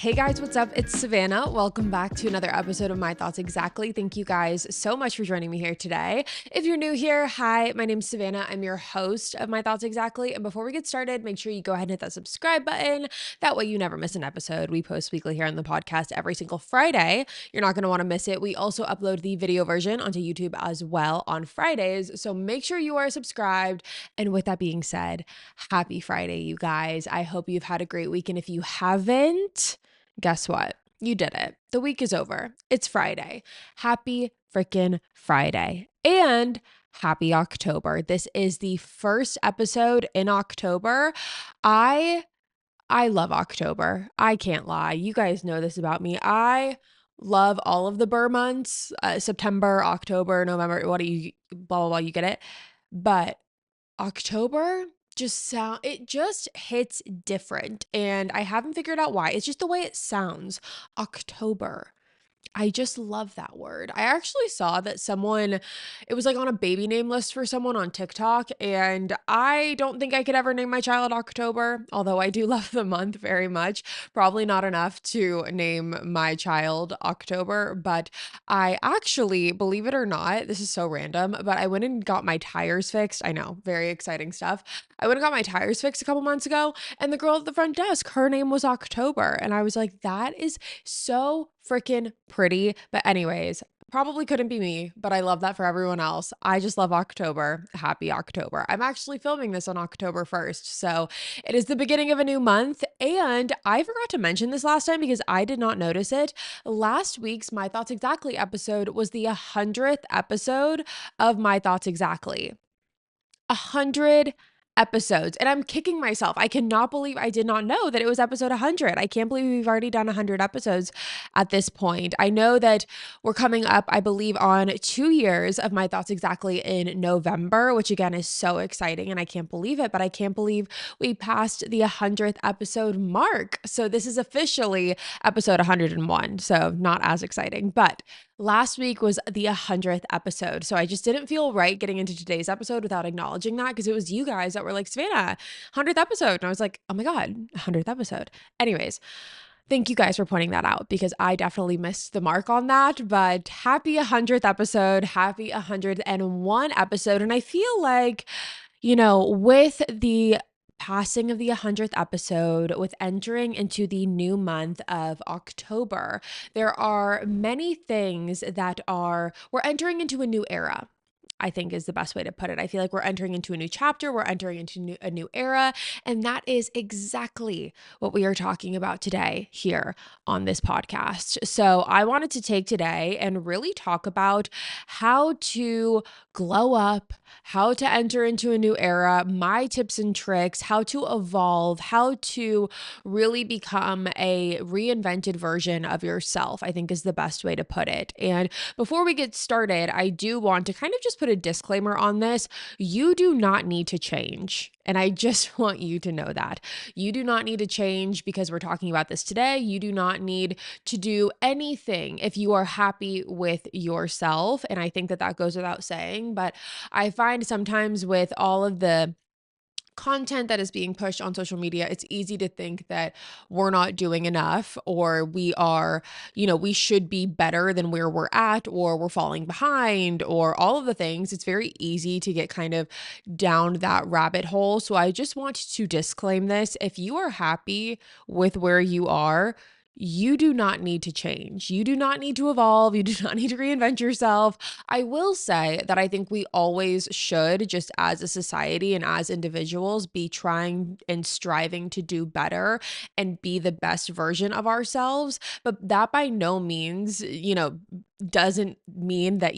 Hey guys, what's up? It's Savannah. Welcome back to another episode of My Thoughts Exactly. Thank you guys so much for joining me here today. If you're new here, hi, my name's Savannah. I'm your host of My Thoughts Exactly. And before we get started, make sure you go ahead and hit that subscribe button. That way you never miss an episode. We post weekly here on the podcast every single Friday. You're not going to want to miss it. We also upload the video version onto YouTube as well on Fridays. So make sure you are subscribed. And with that being said, happy Friday, you guys. I hope you've had a great week. And if you haven't, guess what? You did it. The week is over. It's Friday. Happy freaking Friday. And happy October. This is the first episode in October. I love October. I can't lie. You guys know this about me. I love all of the Burr months, September, October, November, blah, blah, blah, you get it. But October it just hits different, and I haven't figured out why. It's just the way it sounds. October. I just love that word. I actually saw that it was like on a baby name list for someone on TikTok, and I don't think I could ever name my child October, although I do love the month very much. Probably not enough to name my child October, but I actually, believe it or not, this is so random, but I went and got my tires fixed. I know, very exciting stuff. I went and got my tires fixed a couple months ago, and the girl at the front desk, her name was October, and I was like, that is so freaking pretty. But anyways, probably couldn't be me, but I love that for everyone else. I just love October. Happy October. I'm actually filming this on October 1st. So it is the beginning of a new month. And I forgot to mention this last time because I did not notice it. Last week's My Thoughts Exactly episode was the 100th episode of My Thoughts Exactly. 100 episodes, and I'm kicking myself. I cannot believe I did not know that it was episode 100. I can't believe we've already done 100 episodes at this point. I know that we're coming up, I believe, on 2 years of My Thoughts Exactly in November, which again is so exciting, and I can't believe it, but I can't believe we passed the 100th episode mark. So this is officially episode 101, so not as exciting, but last week was the 100th episode. So I just didn't feel right getting into today's episode without acknowledging that, because it was you guys that were like, Savannah, 100th episode. And I was like, oh my God, 100th episode. Anyways, thank you guys for pointing that out, because I definitely missed the mark on that. But happy 100th episode, happy 101 episode. And I feel like, with the passing of the 100th episode, with entering into the new month of October, there are many things we're entering into a new era, I think is the best way to put it. I feel like we're entering into a new chapter, we're entering into a new era, and that is exactly what we are talking about today here on this podcast. So I wanted to take today and really talk about how to glow up, how to enter into a new era, my tips and tricks, how to evolve, how to really become a reinvented version of yourself, I think is the best way to put it. And before we get started, I do want to kind of just put a disclaimer on this. You do not need to change. And I just want you to know that. You do not need to change because we're talking about this today. You do not need to do anything if you are happy with yourself. And I think that goes without saying. But I find sometimes with all of the content that is being pushed on social media, it's easy to think that we're not doing enough, or we are, we should be better than where we're at, or we're falling behind, or all of the things. It's very easy to get kind of down that rabbit hole. So I just want to disclaim this. If you are happy with where you are, you do not need to change. You do not need to evolve. You do not need to reinvent yourself. I will say that I think we always should, just as a society and as individuals, be trying and striving to do better and be the best version of ourselves. But that by no means, doesn't mean that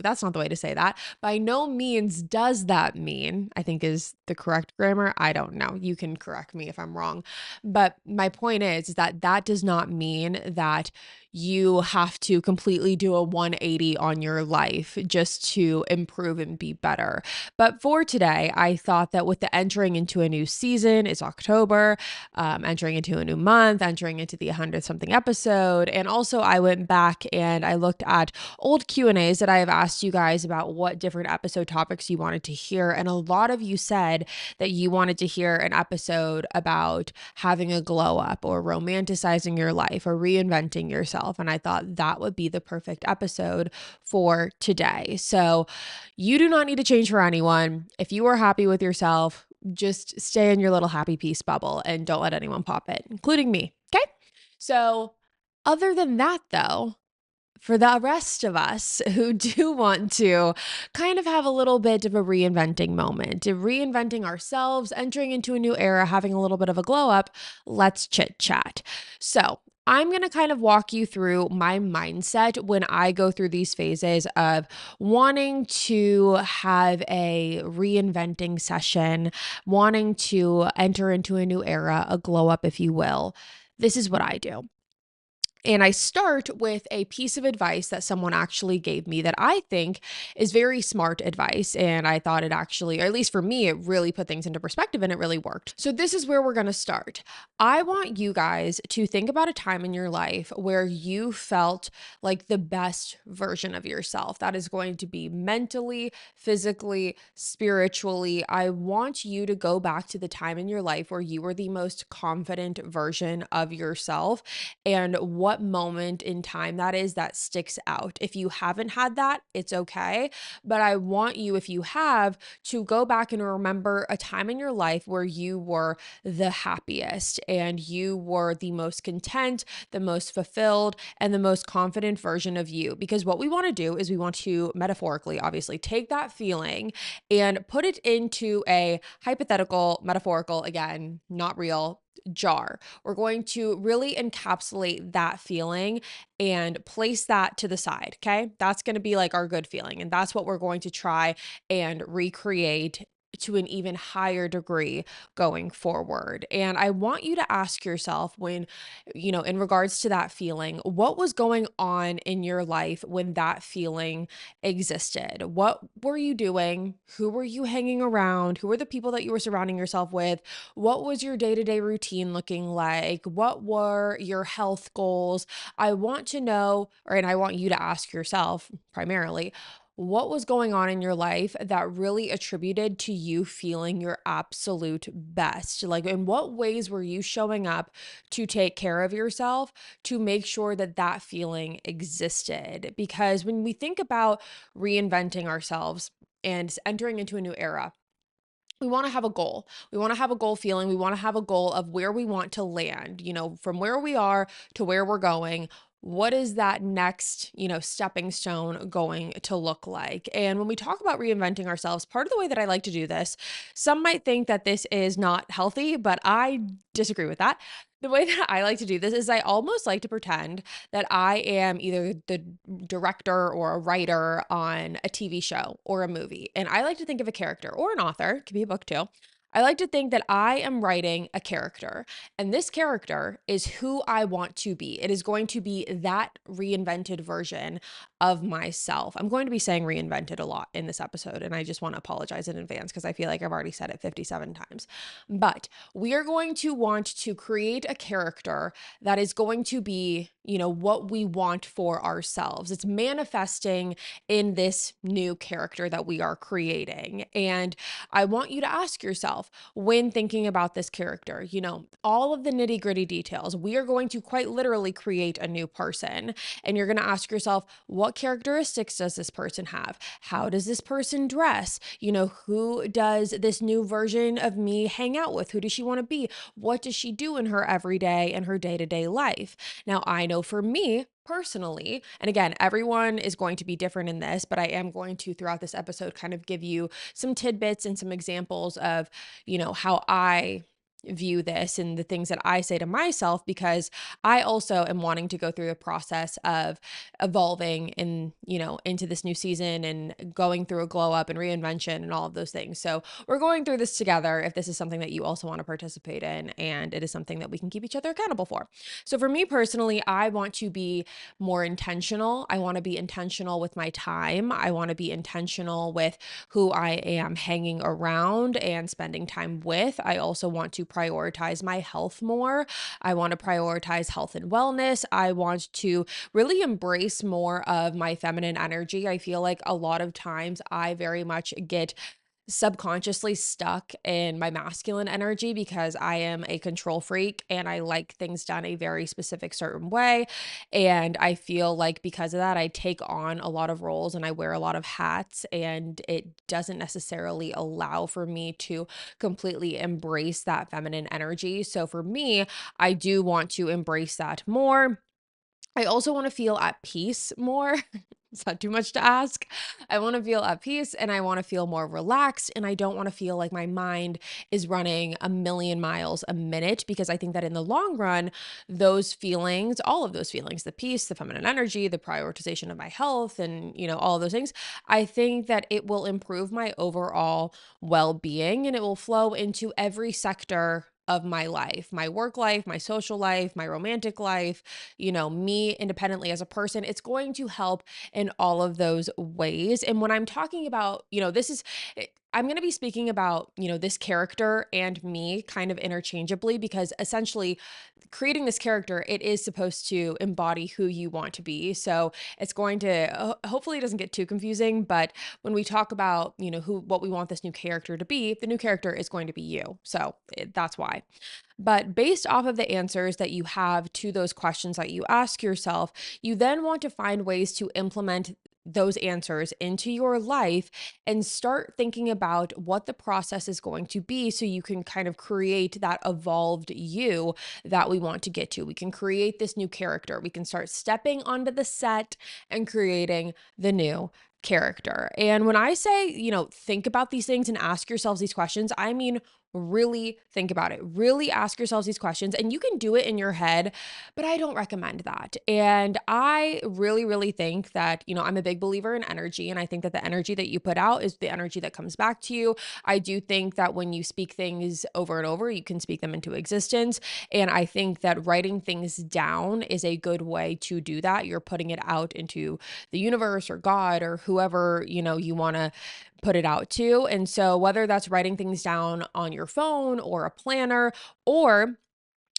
that's not the way to say that. By no means does that mean, I think is the correct grammar. I don't know. You can correct me if I'm wrong. But my point is that does not mean that you have to completely do a 180 on your life just to improve and be better. But for today, I thought that with the entering into a new season, it's October, entering into a new month, entering into the 100th something episode. And also I went back and I looked at old Q&As that I have asked you guys about what different episode topics you wanted to hear. And a lot of you said that you wanted to hear an episode about having a glow up or romanticizing your life or reinventing yourself. And I thought that would be the perfect episode for today. So you do not need to change for anyone. If you are happy with yourself, just stay in your little happy peace bubble and don't let anyone pop it, including me. Okay. So other than that, though, for the rest of us who do want to kind of have a little bit of a reinventing moment, reinventing ourselves, entering into a new era, having a little bit of a glow up, let's chit chat. So I'm going to kind of walk you through my mindset when I go through these phases of wanting to have a reinventing session, wanting to enter into a new era, a glow up, if you will. This is what I do. And I start with a piece of advice that someone actually gave me that I think is very smart advice. And I thought it actually, or at least for me, it really put things into perspective and it really worked. So this is where we're going to start. I want you guys to think about a time in your life where you felt like the best version of yourself. That is going to be mentally, physically, spiritually. I want you to go back to the time in your life where you were the most confident version of yourself and what moment in time that is that sticks out. If you haven't had that, it's okay. But I want you, if you have, to go back and remember a time in your life where you were the happiest and you were the most content, the most fulfilled, and the most confident version of you. Because what we want to do is we want to metaphorically, obviously, take that feeling and put it into a hypothetical, metaphorical, again, not real, jar. We're going to really encapsulate that feeling and place that to the side. Okay. That's going to be like our good feeling. And that's what we're going to try and recreate to an even higher degree going forward. And I want you to ask yourself when, in regards to that feeling, what was going on in your life when that feeling existed? What were you doing? Who were you hanging around? Who were the people that you were surrounding yourself with? What was your day-to-day routine looking like? What were your health goals? I want to know, and I want you to ask yourself primarily, what was going on in your life that really attributed to you feeling your absolute best? Like, in what ways were you showing up to take care of yourself to make sure that that feeling existed? Because when we think about reinventing ourselves and entering into a new era, we want to have a goal. We want to have a goal feeling. We want to have a goal of where we want to land, from where we are to where we're going. What is that next, stepping stone going to look like? And when we talk about reinventing ourselves, part of the way that I like to do this, some might think that this is not healthy, but I disagree with that. The way that I like to do this is I almost like to pretend that I am either the director or a writer on a TV show or a movie. And I like to think of a character or an author, it could be a book too. I like to think that I am writing a character, and this character is who I want to be. It is going to be that reinvented version of myself. I'm going to be saying reinvented a lot in this episode, and I just want to apologize in advance because I feel like I've already said it 57 times. But we are going to want to create a character that is going to be, what we want for ourselves. It's manifesting in this new character that we are creating. And I want you to ask yourself when thinking about this character, all of the nitty gritty details. We are going to quite literally create a new person. And you're going to ask yourself, what characteristics does this person have? How does this person dress? Who does this new version of me hang out with? Who does she want to be? What does she do in her everyday and her day-to-day life? Now, I know for me, personally, and again, everyone is going to be different in this, but I am going to, throughout this episode, kind of give you some tidbits and some examples of, how I view this and the things that I say to myself, because I also am wanting to go through the process of evolving in, into this new season and going through a glow up and reinvention and all of those things. So we're going through this together if this is something that you also want to participate in, and it is something that we can keep each other accountable for. So for me personally, I want to be more intentional. I want to be intentional with my time. I want to be intentional with who I am hanging around and spending time with. I also want to prioritize my health more. I want to prioritize health and wellness. I want to really embrace more of my feminine energy. I feel like a lot of times I very much get subconsciously stuck in my masculine energy because I am a control freak and I like things done a very specific certain way. And I feel like because of that, I take on a lot of roles and I wear a lot of hats, and it doesn't necessarily allow for me to completely embrace that feminine energy. So for me, I do want to embrace that more. I also want to feel at peace more. Is that too much to ask? I want to feel at peace and I want to feel more relaxed, and I don't want to feel like my mind is running a million miles a minute, because I think that in the long run, those feelings, all of those feelings, the peace, the feminine energy, the prioritization of my health, and, all of those things, I think that it will improve my overall well being, and it will flow into every sector of my life, my work life, my social life, my romantic life, me independently as a person. It's going to help in all of those ways. And when I'm talking about, I'm going to be speaking about, this character and me kind of interchangeably, because essentially creating this character, it is supposed to embody who you want to be. So it's going to, hopefully it doesn't get too confusing, but when we talk about, what we want this new character to be, the new character is going to be you. So that's why. But based off of the answers that you have to those questions that you ask yourself, you then want to find ways to implement those answers into your life and start thinking about what the process is going to be, so you can kind of create that evolved you that we want to get to. We can create this new character. We can start stepping onto the set and creating the new character. And when I say, think about these things and ask yourselves these questions, I mean, really think about it. Really ask yourselves these questions, and you can do it in your head, but I don't recommend that. And I really, really think that, I'm a big believer in energy, and I think that the energy that you put out is the energy that comes back to you. I do think that when you speak things over and over, you can speak them into existence. And I think that writing things down is a good way to do that. You're putting it out into the universe or God or whoever, you want to put it out to. And so whether that's writing things down on your phone or a planner, or,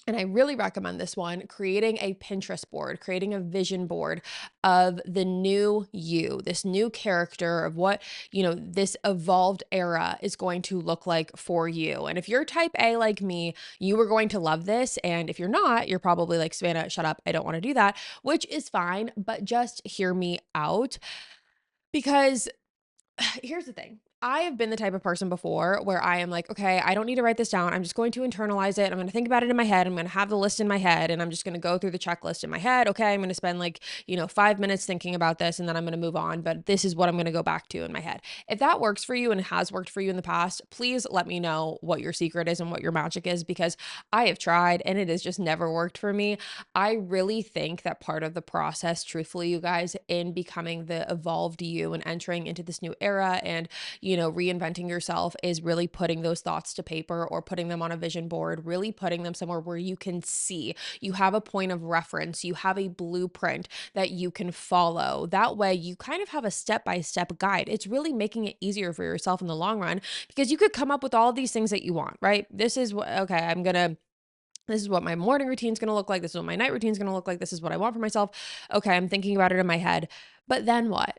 and I really recommend this one, creating a Pinterest board, creating a vision board of the new you, this new character of what, this evolved era is going to look like for you. And if you're type A like me, you are going to love this. And if you're not, you're probably like, Savannah, shut up. I don't want to do that, which is fine, but just hear me out, because here's the thing. I have been the type of person before where I am like, okay, I don't need to write this down. I'm just going to internalize it. I'm going to think about it in my head. I'm going to have the list in my head, and I'm just going to go through the checklist in my head. Okay, I'm going to spend like, 5 minutes thinking about this, and then I'm going to move on. But this is what I'm going to go back to in my head. If that works for you and has worked for you in the past, please let me know what your secret is and what your magic is, because I have tried and it has just never worked for me. I really think that part of the process, truthfully, you guys, in becoming the evolved you and entering into this new era and, reinventing yourself, is really putting those thoughts to paper or putting them on a vision board, really putting them somewhere where you can see. You have a point of reference, you have a blueprint that you can follow. That way, you kind of have a step-by-step guide. It's really making it easier for yourself in the long run, because you could come up with all these things that you want, right? This is what, okay, this is what my morning routine is going to look like. This is what my night routine is going to look like. This is what I want for myself. Okay, I'm thinking about it in my head. But then what?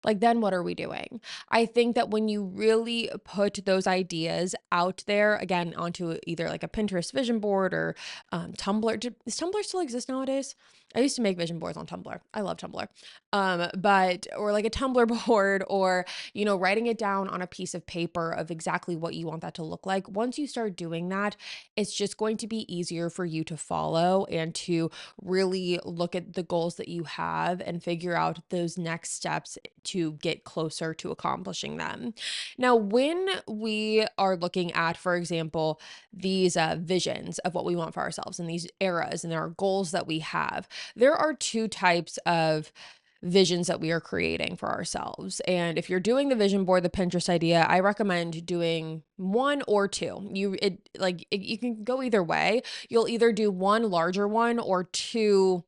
Like, then what are we doing? I think that when you really put those ideas out there, again, onto either like a Pinterest vision board or Tumblr. Does Tumblr still exist nowadays? I used to make vision boards on Tumblr. I love Tumblr. But or like a Tumblr board or, writing it down on a piece of paper of exactly what you want that to look like. Once you start doing that, it's just going to be easier for you to follow and to really look at the goals that you have and figure out those next steps to get closer to accomplishing them. Now, when we are looking at, for example, these visions of what we want for ourselves and these eras and our goals that we have, there are two types of visions that we are creating for ourselves. And if you're doing the vision board, the Pinterest idea, I recommend doing one or two. You can go either way. You'll either do one larger one or two.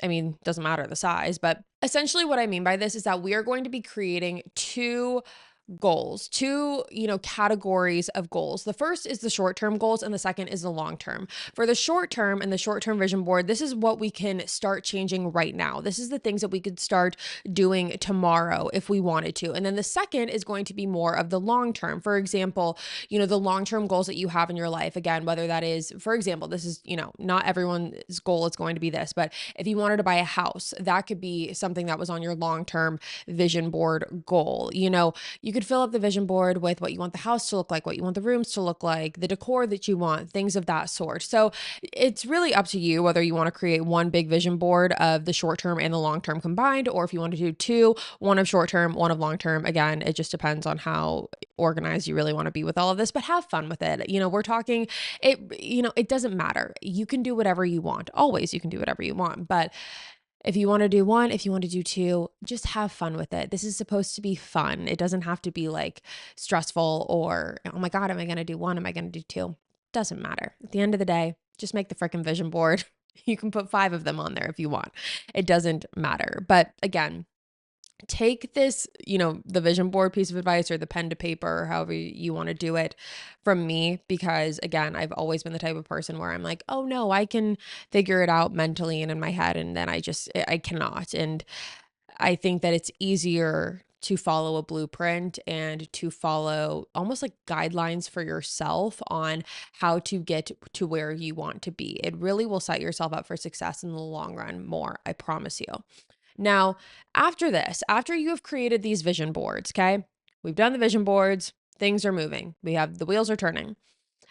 I mean, doesn't matter the size, but essentially what I mean by this is that we are going to be creating two goals, two, categories of goals. The first is the short-term goals and the second is the long-term. For the short term and the short-term vision board, this is what we can start changing right now. This is the things that we could start doing tomorrow if we wanted to. And then the second is going to be more of the long-term. For example, the long-term goals that you have in your life, again, whether that is, for example, this is, not everyone's goal is going to be this, but if you wanted to buy a house, that could be something that was on your long-term vision board goal. You could fill up the vision board with what you want the house to look like, what you want the rooms to look like, the decor that you want, things of that sort. So it's really up to you whether you want to create one big vision board of the short term and the long term combined, or if you want to do two, one of short term, one of long term. Again, it just depends on how organized you really want to be with all of this, but have fun with it. We're talking it doesn't matter. You can do whatever you want. Always you can do whatever you want, but if you want to do one, if you want to do two, just have fun with it. This is supposed to be fun. It doesn't have to be like stressful or, oh my God, am I going to do one? Am I going to do two? Doesn't matter. At the end of the day, just make the freaking vision board. You can put 5 of them on there if you want. It doesn't matter. But again, take this, the vision board piece of advice or the pen to paper, or however you want to do it from me, because again, I've always been the type of person where I'm like, oh no, I can figure it out mentally and in my head. And then I cannot. And I think that it's easier to follow a blueprint and to follow almost like guidelines for yourself on how to get to where you want to be. It really will set yourself up for success in the long run more, I promise you. Now, after this, after you have created these vision boards, okay, we've done the vision boards, things are moving, the wheels are turning.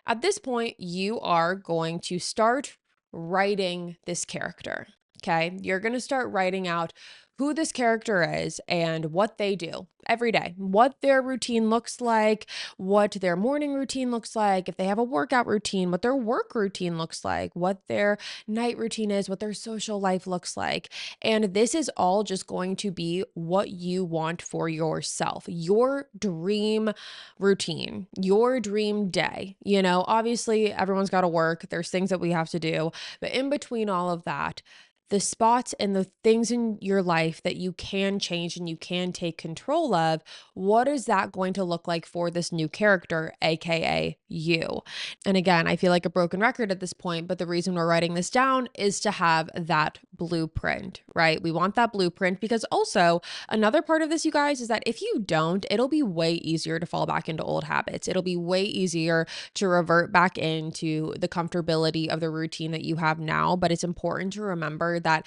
At this point, you are going to start writing this character. Okay. You're going to start writing out who this character is and what they do every day, what their routine looks like, what their morning routine looks like, if they have a workout routine, what their work routine looks like, what their night routine is, what their social life looks like. And this is all just going to be what you want for yourself, your dream routine, your dream day. Obviously everyone's got to work. There's things that we have to do, but in between all of that, the spots and the things in your life that you can change and you can take control of, what is that going to look like for this new character, AKA you? And again, I feel like a broken record at this point, but the reason we're writing this down is to have that blueprint, right? We want that blueprint because also another part of this, you guys, is that if you don't, it'll be way easier to fall back into old habits. It'll be way easier to revert back into the comfortability of the routine that you have now. But it's important to remember that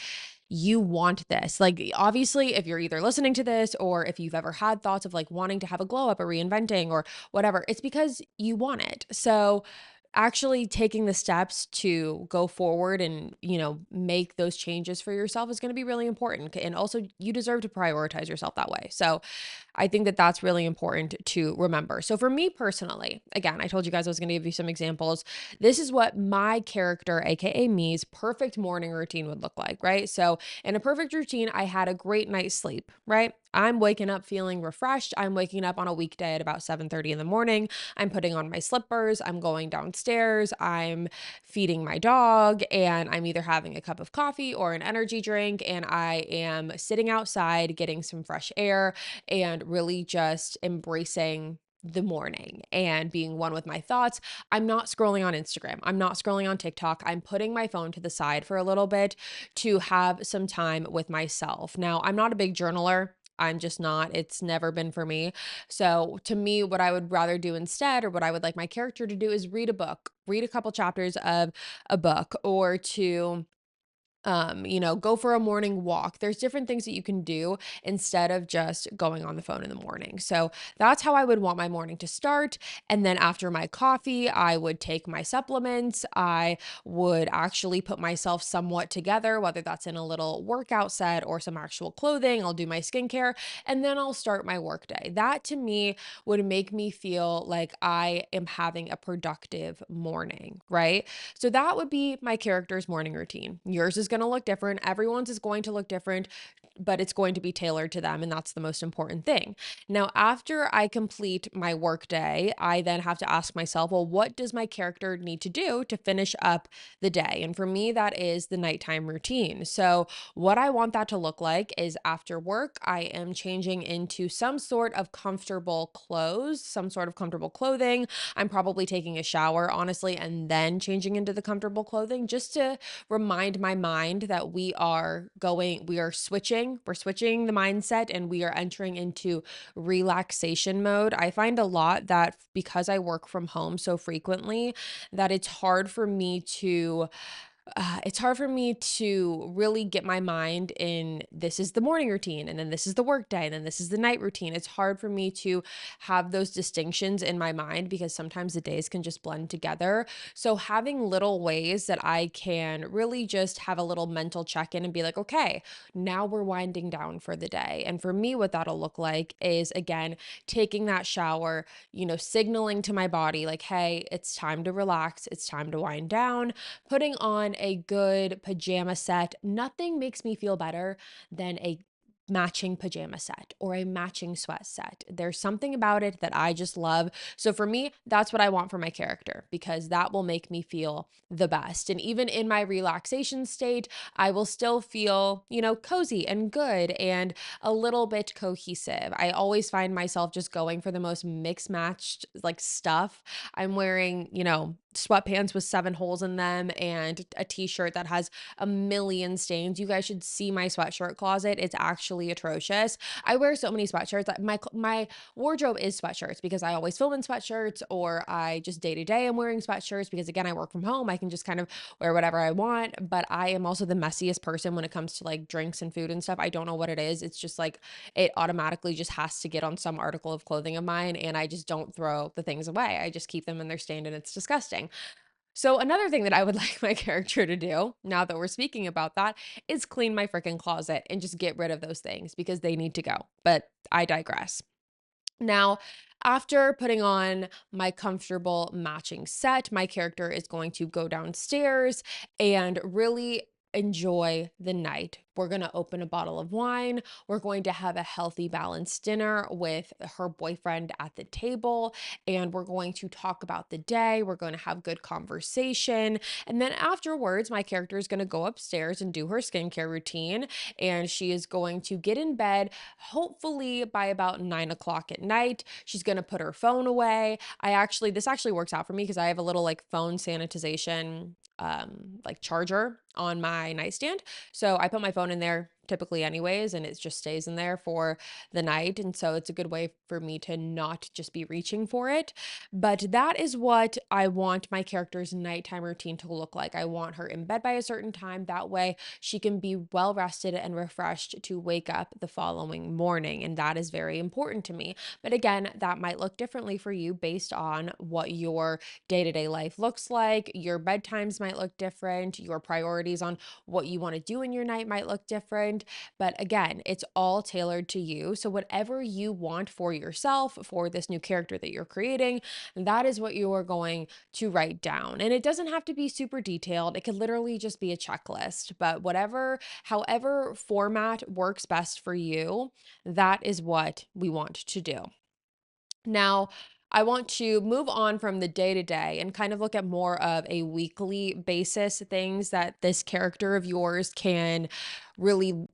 you want this. Like, obviously, if you're either listening to this or if you've ever had thoughts of like wanting to have a glow up or reinventing or whatever, it's because you want it. So actually taking the steps to go forward and, make those changes for yourself is going to be really important. And also you deserve to prioritize yourself that way. So I think that that's really important to remember. So for me personally, again, I told you guys I was going to give you some examples. This is what my character, AKA me's perfect morning routine would look like, right? So in a perfect routine, I had a great night's sleep, right? I'm waking up feeling refreshed. I'm waking up on a weekday at about 7:30 in the morning. I'm putting on my slippers. I'm going downstairs. I'm feeding my dog and I'm either having a cup of coffee or an energy drink. And I am sitting outside getting some fresh air and really just embracing the morning and being one with my thoughts. I'm not scrolling on Instagram. I'm not scrolling on TikTok. I'm putting my phone to the side for a little bit to have some time with myself. Now, I'm not a big journaler. I'm just not. It's never been for me. So, to me, what I would rather do instead, or what I would like my character to do, is read a book, read a couple chapters of a book, or to Go for a morning walk. There's different things that you can do instead of just going on the phone in the morning. So that's how I would want my morning to start. And then after my coffee, I would take my supplements. I would actually put myself somewhat together, whether that's in a little workout set or some actual clothing. I'll do my skincare and then I'll start my workday. That to me would make me feel like I am having a productive morning, right? So that would be my character's morning routine. Yours is going to look different. Everyone's is going to look different, but it's going to be tailored to them. And that's the most important thing. Now, after I complete my work day, I then have to ask myself, well, what does my character need to do to finish up the day? And for me, that is the nighttime routine. So, what I want that to look like is after work, I am changing into some sort of comfortable clothes, some sort of comfortable clothing. I'm probably taking a shower, honestly, and then changing into the comfortable clothing just to remind my mind that we're switching the mindset and we are entering into relaxation mode. I find a lot that because I work from home so frequently, that it's hard for me to really get my mind in this is the morning routine and then this is the work day and then this is the night routine. It's hard for me to have those distinctions in my mind because sometimes the days can just blend together. So having little ways that I can really just have a little mental check-in and be like, okay, now we're winding down for the day. And for me, what that'll look like is again, taking that shower, signaling to my body like, hey, it's time to relax, it's time to wind down, putting on a good pajama set. Nothing makes me feel better than a matching pajama set or a matching sweat set. There's something about it that I just love. So for me, that's what I want for my character because that will make me feel the best. And even in my relaxation state, I will still feel, cozy and good and a little bit cohesive. I always find myself just going for the most mixed matched like stuff. I'm wearing, sweatpants with 7 holes in them and a t-shirt that has a million stains. You guys should see my sweatshirt closet. It's actually atrocious. I wear so many sweatshirts. My wardrobe is sweatshirts because I always film in sweatshirts or I just day to day am wearing sweatshirts because again, I work from home. I can just kind of wear whatever I want, but I am also the messiest person when it comes to like drinks and food and stuff. I don't know what it is. It's just like it automatically just has to get on some article of clothing of mine and I just don't throw the things away. I just keep them in their stand and it's disgusting. So another thing that I would like my character to do, now that we're speaking about that, is clean my freaking closet and just get rid of those things because they need to go. But I digress. Now, after putting on my comfortable matching set, my character is going to go downstairs and really enjoy the night. We're going to open a bottle of wine. We're going to have a healthy, balanced dinner with her boyfriend at the table, and we're going to talk about the day. We're going to have good conversation. And then afterwards, my character is going to go upstairs and do her skincare routine, and she is going to get in bed, hopefully by about 9 o'clock at night. She's going to put her phone away. This actually works out for me because I have a little like phone sanitization like charger on my nightstand. So I put my phone in there typically anyways, and it just stays in there for the night. And so it's a good way for me to not just be reaching for it. But that is what I want my character's nighttime routine to look like. I want her in bed by a certain time. That way she can be well rested and refreshed to wake up the following morning. And that is very important to me. But again, that might look differently for you based on what your day-to-day life looks like. Your bedtimes might look different. Your priorities on what you want to do in your night might look different. But again, it's all tailored to you. So whatever you want for yourself, for this new character that you're creating, that is what you are going to write down. And it doesn't have to be super detailed. It could literally just be a checklist, but however format works best for you, that is what we want to do. Now, I want to move on from the day to day and kind of look at more of a weekly basis things that this character of yours can really,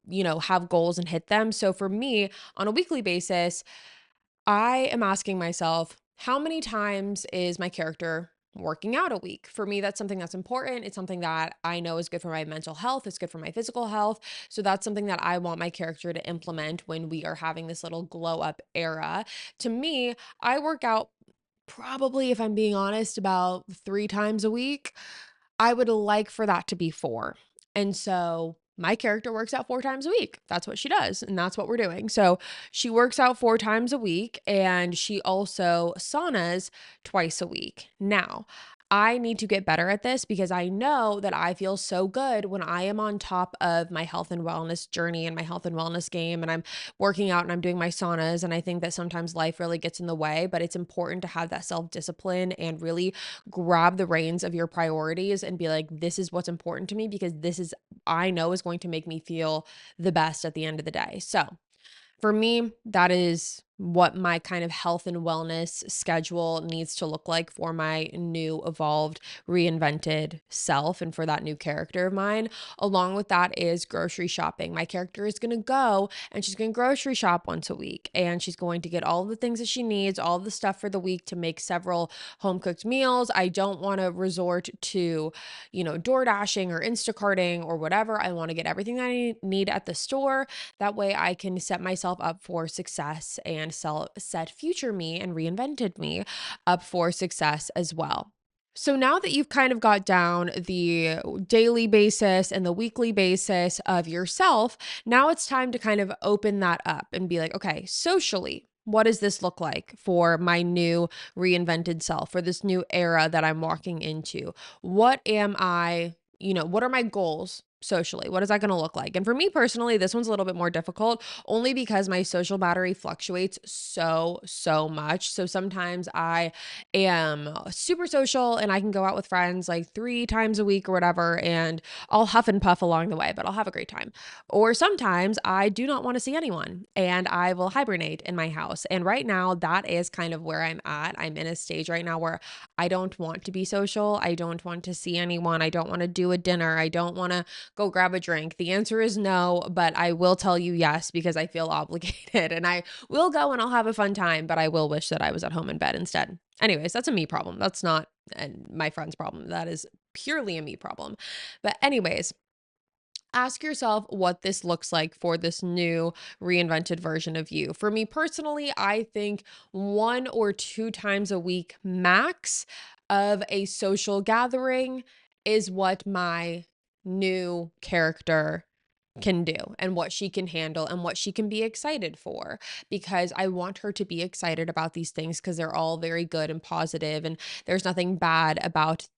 have goals and hit them. So for me, on a weekly basis, I am asking myself, how many times is my character working out a week? For me, that's something that's important. It's something that I know is good for my mental health, it's good for my physical health. So that's something that I want my character to implement when we are having this little glow up era. To me, I work out probably, if I'm being honest, about 3 times a week. I would like for that to be 4. And so my character works out 4 times a week. That's what she does. And that's what we're doing. So she works out 4 times a week and she also saunas twice a week. Now, I need to get better at this because I know that I feel so good when I am on top of my health and wellness journey and my health and wellness game and I'm working out and I'm doing my saunas. And I think that sometimes life really gets in the way, but it's important to have that self discipline and really grab the reins of your priorities and be like, this is what's important to me because this is, I know, is going to make me feel the best at the end of the day. So, for me, that is what my kind of health and wellness schedule needs to look like for my new evolved reinvented self and for that new character of mine. Along with that is grocery shopping. My character is going to go and she's going to grocery shop once a week and she's going to get all the things that she needs, all the stuff for the week to make several home cooked meals. I don't want to resort to, door dashing or Instacarting or whatever. I want to get everything that I need at the store. That way I can set myself up for success and set future me and reinvented me up for success as well. So now that you've kind of got down the daily basis and the weekly basis of yourself, now it's time to kind of open that up and be like, okay, socially, what does this look like for my new reinvented self, for this new era that I'm walking into? What am I, what are my goals socially? What is that going to look like? And for me personally, this one's a little bit more difficult only because my social battery fluctuates so much. So sometimes I am super social and I can go out with friends like 3 times a week or whatever, and I'll huff and puff along the way, but I'll have a great time. Or sometimes I do not want to see anyone and I will hibernate in my house. And right now, that is kind of where I'm at. I'm in a stage right now where I don't want to be social. I don't want to see anyone. I don't want to do a dinner. I don't want to go grab a drink. The answer is no, but I will tell you yes because I feel obligated and I will go and I'll have a fun time, but I will wish that I was at home in bed instead. Anyways, that's a me problem. That's not my friend's problem. That is purely a me problem. But anyways, ask yourself what this looks like for this new reinvented version of you. For me personally, I think 1 or 2 times a week max of a social gathering is what my new character can do and what she can handle and what she can be excited for, because I want her to be excited about these things because they're all very good and positive and there's nothing bad about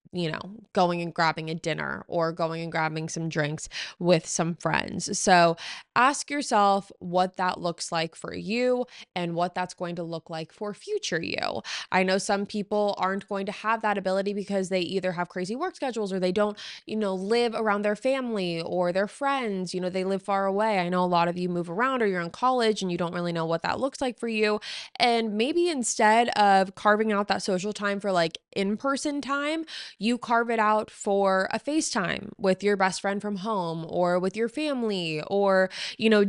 going and grabbing a dinner or going and grabbing some drinks with some friends. So ask yourself what that looks like for you and what that's going to look like for future you. I know some people aren't going to have that ability because they either have crazy work schedules or they don't live around their family or their friends. They live far away. I know a lot of you move around or you're in college and you don't really know what that looks like for you. And maybe instead of carving out that social time for like in-person time, you carve it out for a FaceTime with your best friend from home or with your family or,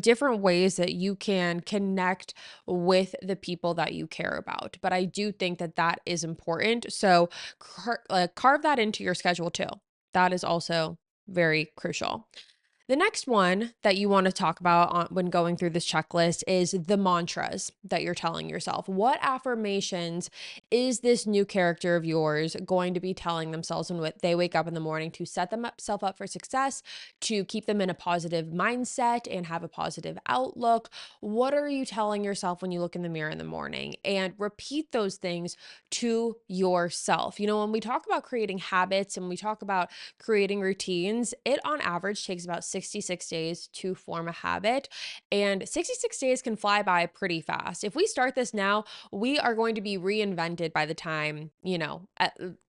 different ways that you can connect with the people that you care about. But I do think that that is important. So carve that into your schedule too. That is also very crucial. The next one that you want to talk about when going through this checklist is the mantras that you're telling yourself. What affirmations is this new character of yours going to be telling themselves when they wake up in the morning to set themselves up for success, to keep them in a positive mindset and have a positive outlook? What are you telling yourself when you look in the mirror in the morning? And repeat those things to yourself. When we talk about creating habits and we talk about creating routines, it on average takes about 66 days to form a habit. And 66 days can fly by pretty fast. If we start this now, we are going to be reinvented by the time,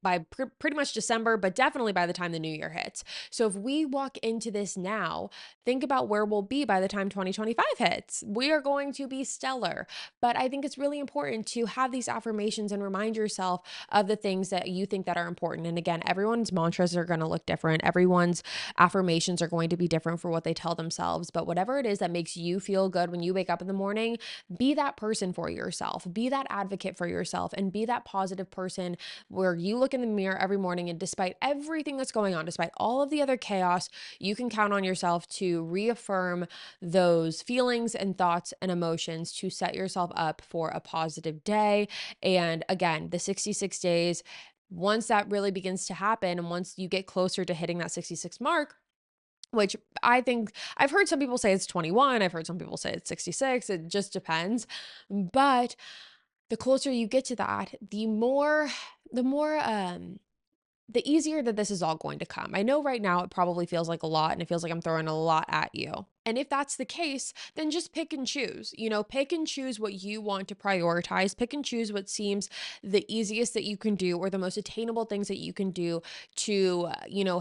by pretty much December, but definitely by the time the new year hits. So if we walk into this now, think about where we'll be by the time 2025 hits. We are going to be stellar. But I think it's really important to have these affirmations and remind yourself of the things that you think that are important. And again, everyone's mantras are going to look different. Everyone's affirmations are going to be different for what they tell themselves. But whatever it is that makes you feel good when you wake up in the morning, be that person for yourself, be that advocate for yourself, and be that positive person where you look in the mirror every morning and despite everything that's going on, despite all of the other chaos, you can count on yourself to reaffirm those feelings and thoughts and emotions to set yourself up for a positive day. And again, the 66 days, once that really begins to happen and once you get closer to hitting that 66 mark, which I think I've heard some people say it's 21. I've heard some people say it's 66. It just depends. But the closer you get to that, the more the easier that this is all going to come. I know right now it probably feels like a lot and it feels like I'm throwing a lot at you. And if that's the case, then just pick and choose. Pick and choose what you want to prioritize. Pick and choose what seems the easiest that you can do or the most attainable things that you can do to,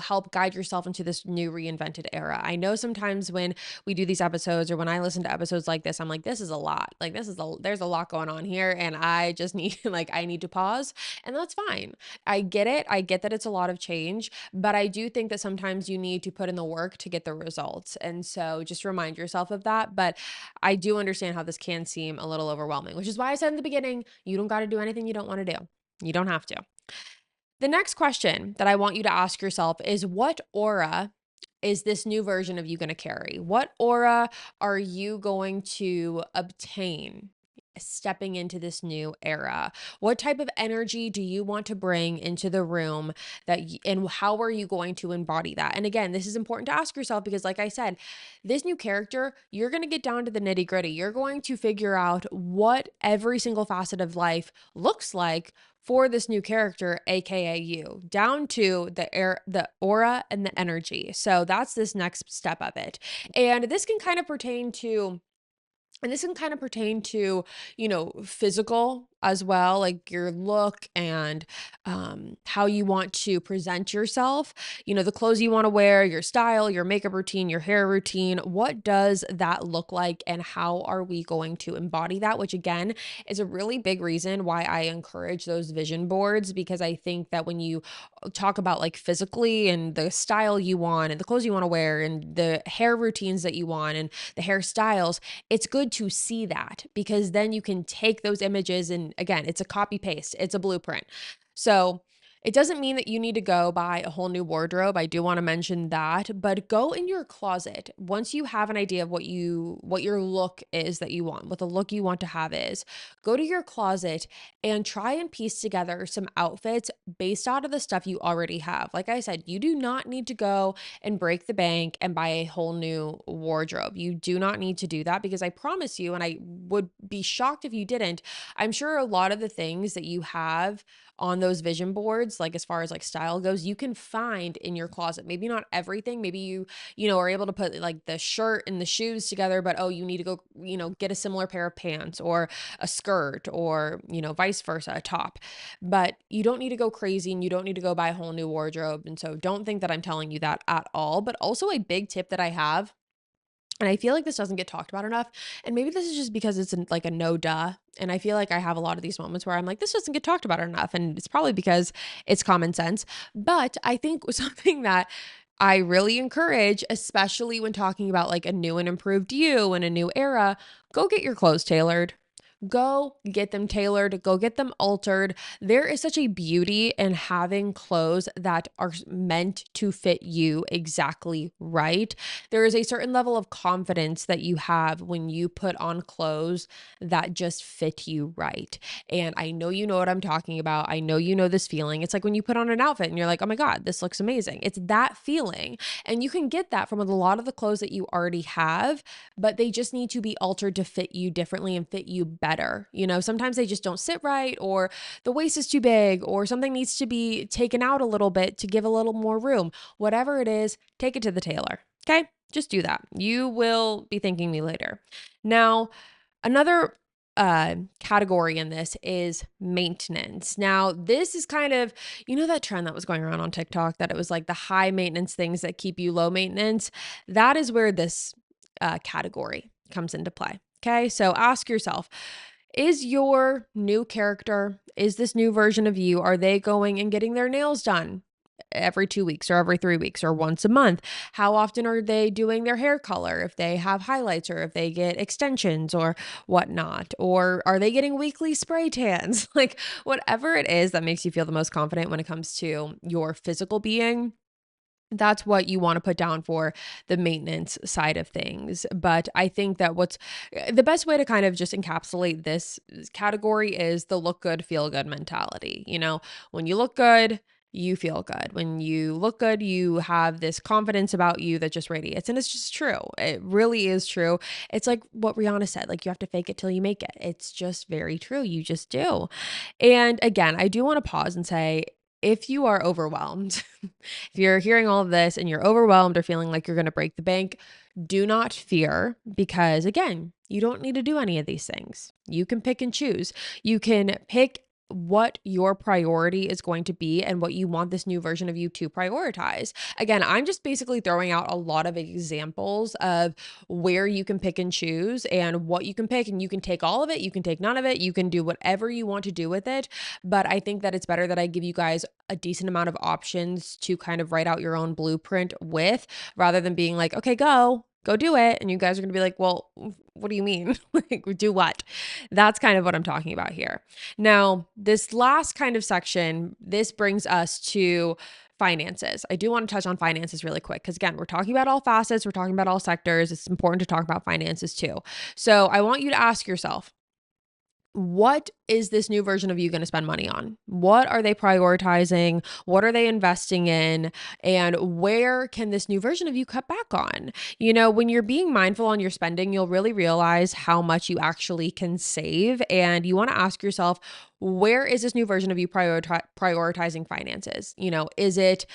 help guide yourself into this new reinvented era. I know sometimes when we do these episodes or when I listen to episodes like this, I'm like, this is a lot. Like, there's a lot going on here. And I just need, I need to pause. And that's fine. I get it. I get that it's a lot of change, but I do think that sometimes you need to put in the work to get the results. And so just remind yourself of that. But I do understand how this can seem a little overwhelming, which is why I said in the beginning, you don't got to do anything you don't want to do. You don't have to. The next question that I want you to ask yourself is, what aura is this new version of you going to carry? What aura are you going to obtain stepping into this new era? What type of energy do you want to bring into the room and how are you going to embody that? And again, this is important to ask yourself because like I said, this new character, you're going to get down to the nitty-gritty. You're going to figure out what every single facet of life looks like for this new character, aka you, down to the aura and the energy. So that's this next step of it. And this can kind of pertain to physical as well, like your look and how you want to present yourself, the clothes you want to wear, your style, your makeup routine, your hair routine. What does that look like and how are we going to embody that? Which again is a really big reason why I encourage those vision boards, because I think that when you talk about like physically and the style you want and the clothes you want to wear and the hair routines that you want and the hairstyles, it's good to see that because then you can take those images and again, it's a copy paste, it's a blueprint. So it doesn't mean that you need to go buy a whole new wardrobe. I do want to mention that, but go in your closet. Once you have an idea of what your look is that you want, what the look you want to have is, go to your closet and try and piece together some outfits based out of the stuff you already have. Like I said, you do not need to go and break the bank and buy a whole new wardrobe. You do not need to do that because I promise you, and I would be shocked if you didn't, I'm sure a lot of the things that you have on those vision boards, like as far as like style goes, you can find in your closet. Maybe not everything. Maybe you are able to put like the shirt and the shoes together, but oh, you need to go, get a similar pair of pants or a skirt or, vice versa, a top. But you don't need to go crazy and you don't need to go buy a whole new wardrobe. And so don't think that I'm telling you that at all. But also a big tip that I have, and I feel like this doesn't get talked about enough. And maybe this is just because it's like a no duh. And I feel like I have a lot of these moments where I'm like, this doesn't get talked about enough. And it's probably because it's common sense. But I think something that I really encourage, especially when talking about like a new and improved you and a new era, go get your clothes tailored. Go get them tailored, go get them altered. There is such a beauty in having clothes that are meant to fit you exactly right. There is a certain level of confidence that you have when you put on clothes that just fit you right. And I know you know what I'm talking about. I know you know this feeling. It's like when you put on an outfit and you're like, oh my God, this looks amazing. It's that feeling. And you can get that from a lot of the clothes that you already have, but they just need to be altered to fit you differently and fit you better. Sometimes they just don't sit right, or the waist is too big, or something needs to be taken out a little bit to give a little more room. Whatever it is, take it to the tailor. Okay? Just do that. You will be thanking me later. Now, another category in this is maintenance. Now, this is kind of, that trend that was going around on TikTok that it was like the high maintenance things that keep you low maintenance. That is where this category comes into play. Okay. So ask yourself, is your new character, is this new version of you, are they going and getting their nails done every 2 weeks or every 3 weeks or once a month? How often are they doing their hair color? If they have highlights or if they get extensions or whatnot, or are they getting weekly spray tans? Like whatever it is that makes you feel the most confident when it comes to your physical being, that's what you want to put down for the maintenance side of things. But I think that what's the best way to kind of just encapsulate this category is the look good, feel good mentality. When you look good, you feel good. When you look good, you have this confidence about you that just radiates. And it's just true. It really is true. It's like what Rihanna said, like you have to fake it till you make it. It's just very true. You just do. And again, I do want to pause and say, if you are overwhelmed, if you're hearing all of this and you're overwhelmed or feeling like you're going to break the bank, do not fear because, again, you don't need to do any of these things. You can pick and choose. You can pick what your priority is going to be and what you want this new version of you to prioritize. Again, I'm just basically throwing out a lot of examples of where you can pick and choose and what you can pick, and you can take all of it, you can take none of it, you can do whatever you want to do with it. But I think that it's better that I give you guys a decent amount of options to kind of write out your own blueprint with, rather than being like, okay, go do it. And you guys are going to be like, well, what do you mean? Like, do what? That's kind of what I'm talking about here. Now, this last kind of section, this brings us to finances. I do want to touch on finances really quick because, again, we're talking about all facets, we're talking about all sectors. It's important to talk about finances too. So I want you to ask yourself, what is this new version of you going to spend money on? What are they prioritizing? What are they investing in? And where can this new version of you cut back on? You know, when you're being mindful on your spending, you'll really realize how much you actually can save. And you want to ask yourself, where is this new version of you prioritizing finances? You know, is it,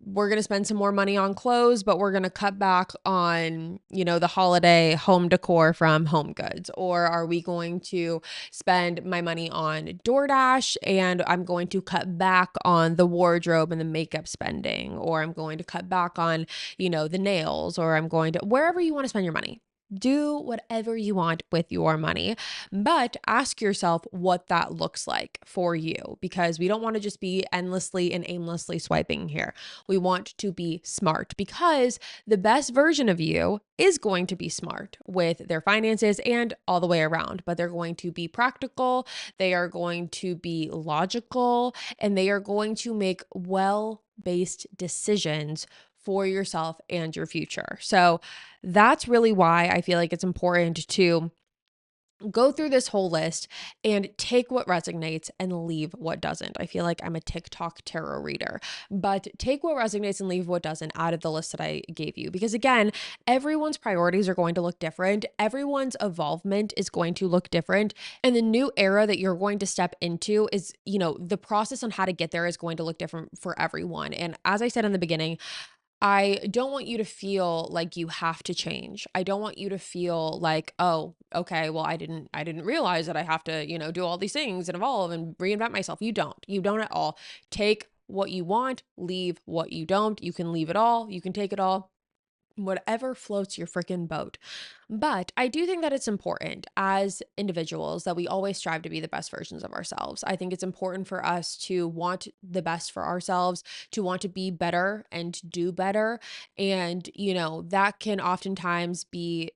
we're going to spend some more money on clothes, but we're going to cut back on, the holiday home decor from Home Goods? Or are we going to spend my money on DoorDash and I'm going to cut back on the wardrobe and the makeup spending? Or I'm going to cut back on, the nails, or I'm going to, wherever you want to spend your money. Do whatever you want with your money, but ask yourself what that looks like for you, because we don't want to just be endlessly and aimlessly swiping here. We want to be smart, because the best version of you is going to be smart with their finances and all the way around, but they're going to be practical, they are going to be logical, and they are going to make well-based decisions for yourself and your future. So that's really why I feel like it's important to go through this whole list and take what resonates and leave what doesn't. I feel like I'm a TikTok tarot reader, but take what resonates and leave what doesn't out of the list that I gave you. Because again, everyone's priorities are going to look different. Everyone's evolvement is going to look different. And the new era that you're going to step into is, the process on how to get there is going to look different for everyone. And as I said in the beginning, I don't want you to feel like you have to change. I don't want you to feel like, oh, okay, well, I didn't realize that I have to, do all these things and evolve and reinvent myself. You don't. You don't at all. Take what you want, leave what you don't. You can leave it all. You can take it all. Whatever floats your freaking boat. But I do think that it's important as individuals that we always strive to be the best versions of ourselves. I think it's important for us to want the best for ourselves, to want to be better and do better. And, that can oftentimes be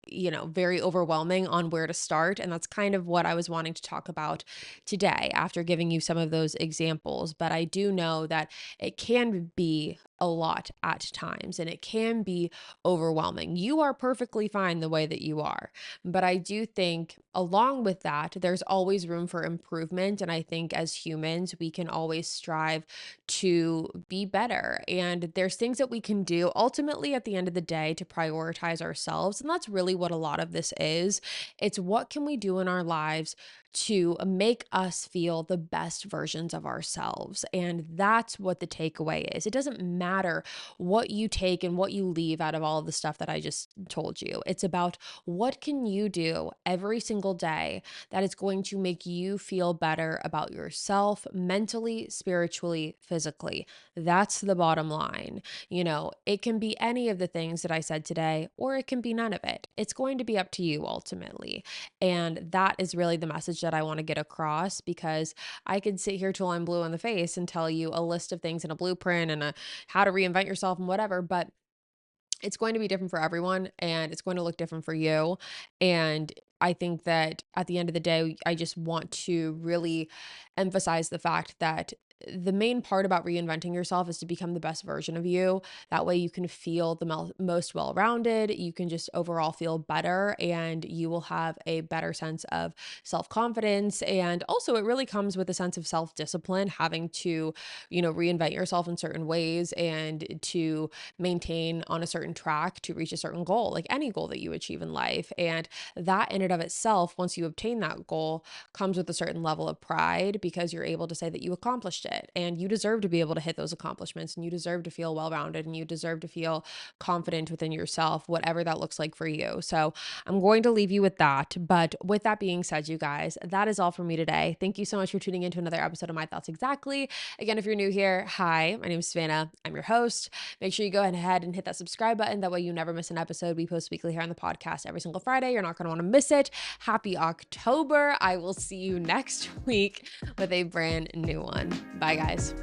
very overwhelming on where to start. And that's kind of what I was wanting to talk about today after giving you some of those examples. But I do know that it can be a lot at times and it can be overwhelming. You are perfectly fine the way that you are. But I do think along with that, there's always room for improvement. And I think as humans, we can always strive to be better. And there's things that we can do ultimately at the end of the day to prioritize ourselves. And that's really what a lot of this is. It's what can we do in our lives to make us feel the best versions of ourselves. And that's what the takeaway is. It doesn't matter what you take and what you leave out of all of the stuff that I just told you. It's about what can you do every single day that is going to make you feel better about yourself mentally, spiritually, physically. That's the bottom line. It can be any of the things that I said today, or it can be none of it. It's going to be up to you ultimately. And that is really the message that I want to get across, because I could sit here till I'm blue in the face and tell you a list of things and a blueprint and how to reinvent yourself and whatever, but it's going to be different for everyone and it's going to look different for you. And I think that at the end of the day, I just want to really emphasize the fact that the main part about reinventing yourself is to become the best version of you. That way you can feel the most well-rounded, you can just overall feel better, and you will have a better sense of self-confidence. And also it really comes with a sense of self-discipline, having to, reinvent yourself in certain ways and to maintain on a certain track to reach a certain goal, like any goal that you achieve in life. And that in and of itself, once you obtain that goal, comes with a certain level of pride because you're able to say that you accomplished it, and you deserve to be able to hit those accomplishments, and you deserve to feel well-rounded, and you deserve to feel confident within yourself, whatever that looks like for you. So I'm going to leave you with that. But with that being said, you guys, that is all for me today. Thank you so much for tuning into another episode of My Thoughts Exactly. Again, if you're new here, hi, my name is Savannah. I'm your host. Make sure you go ahead and hit that subscribe button. That way you never miss an episode. We post weekly here on the podcast every single Friday. You're not going to want to miss it. Happy October. I will see you next week with a brand new one. Bye, guys.